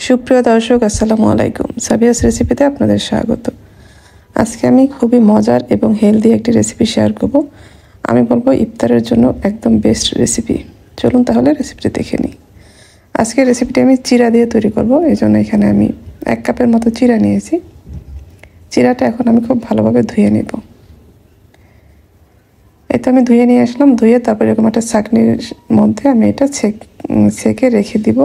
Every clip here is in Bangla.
সুপ্রিয় দর্শক, আসসালামু আলাইকুম। সাবিয়াস রেসিপিতে আপনাদের স্বাগত। আজকে আমি খুবই মজার এবং হেলদি একটি রেসিপি শেয়ার করব। আমি বলবো ইফতারের জন্য একদম বেস্ট রেসিপি। চলুন তাহলে রেসিপিটি দেখে নিই। আজকে রেসিপিটি আমি চিরা দিয়ে তৈরি করব। এই জন্য এখানে আমি 1 কাপের মতো চিরা নিয়েছি। চিরাটা এখন আমি খুব ভালোভাবে ধুয়ে নেব। এটা আমি ধুয়ে নিয়ে আসলাম। ধুয়ে তারপর এরকম একটা ছাঁকনির মধ্যে আমি এটা ছেঁকে রেখে দিব।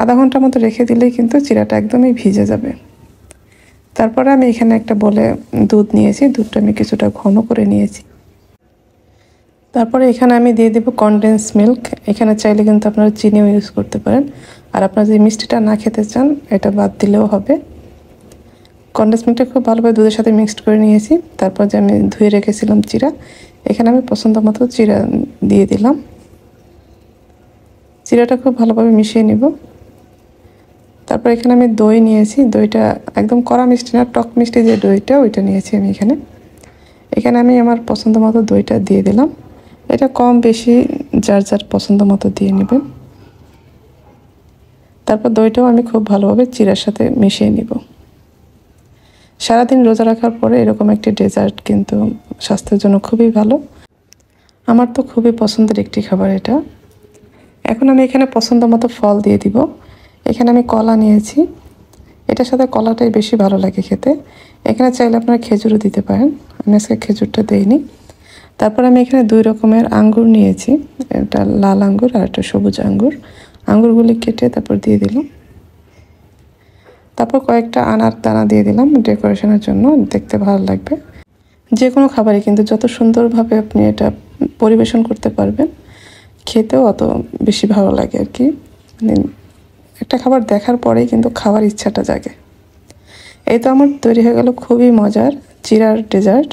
আধা ঘন্টার মতো রেখে দিলেই কিন্তু চিরাটা একদমই ভিজে যাবে। তারপরে আমি এখানে একটা বলে দুধ নিয়েছি। দুধটা আমি কিছুটা ঘন করে নিয়েছি। তারপরে এখানে আমি দিয়ে দেব কনডেন্স মিল্ক। এখানে চাইলে কিন্তু আপনারা চিনিও ইউজ করতে পারেন। আর আপনারা যদি মিষ্টিটা না খেতে চান এটা বাদ দিলেও হবে। কনডেন্স মিল্কটা খুব ভালোভাবে দুধের সাথে মিক্সড করে নিয়েছি। তারপর যে আমি ধুয়ে রেখেছিলাম চিরা, এখানে আমি পছন্দ মতো চিরা দিয়ে দিলাম। চিরাটা খুব ভালোভাবে মিশিয়ে নিব। তারপর এখানে আমি দই নিয়েছি। দইটা একদম কড়া মিষ্টি না, টক মিষ্টি যে দইটা ওইটা নিয়েছি আমি এখানে আমি আমার পছন্দ মতো দইটা দিয়ে দিলাম। এটা কম বেশি যার যার পছন্দ মতো দিয়ে নেবেন। তারপর দইটাও আমি খুব ভালোভাবে চিরার সাথে মিশিয়ে নিব। সারাদিন রোজা রাখার পরে এরকম একটি ডেজার্ট কিন্তু স্বাস্থ্যের জন্য খুবই ভালো। আমার তো খুবই পছন্দের একটি খাবার এটা। এখন আমি এখানে পছন্দ মতো ফল দিয়ে দিব। এখানে আমি কলা নিয়েছি। এটার সাথে কলাটাই বেশি ভালো লাগে খেতে। এখানে চাইলে আপনারা খেজুরও দিতে পারেন। আমি আজকে খেজুরটা দিইনি। তারপর আমি এখানে 2 রকমের আঙ্গুর নিয়েছি। একটা লাল আঙ্গুর আর একটা সবুজ আঙ্গুর। আঙ্গুরগুলি কেটে তারপর দিয়ে দিলাম। তারপর কয়েকটা আনার দানা দিয়ে দিলাম ডেকোরেশনের জন্য, দেখতে ভালো লাগবে। যে কোনো খাবারই কিন্তু যত সুন্দরভাবে আপনি এটা পরিবেশন করতে পারবেন, খেতেও অত বেশি ভালো লাগে আর কি। মানে একটা খাবার দেখার পরেই কিন্তু খাওয়ার ইচ্ছাটা জাগে। এই তো আমার তৈরি হয়ে গেল খুবই মজার চিরার ডেজার্ট।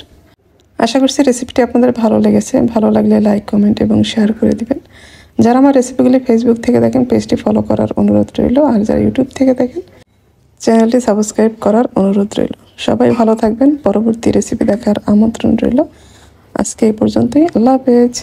আশা করছি রেসিপিটি আপনাদের ভালো লেগেছে। ভালো লাগলে লাইক, কমেন্ট এবং শেয়ার করে দিবেন। যারা আমার রেসিপিগুলি ফেসবুক থেকে দেখেন পেজটি ফলো করার অনুরোধ রইল। আর যারা ইউটিউব থেকে দেখেন চ্যানেলটি সাবস্ক্রাইব করার অনুরোধ রইল। সবাই ভালো থাকবেন। পরবর্তী রেসিপি দেখার আমন্ত্রণ রইল। আজকে এই পর্যন্তই। আল্লাহ হাফেজ।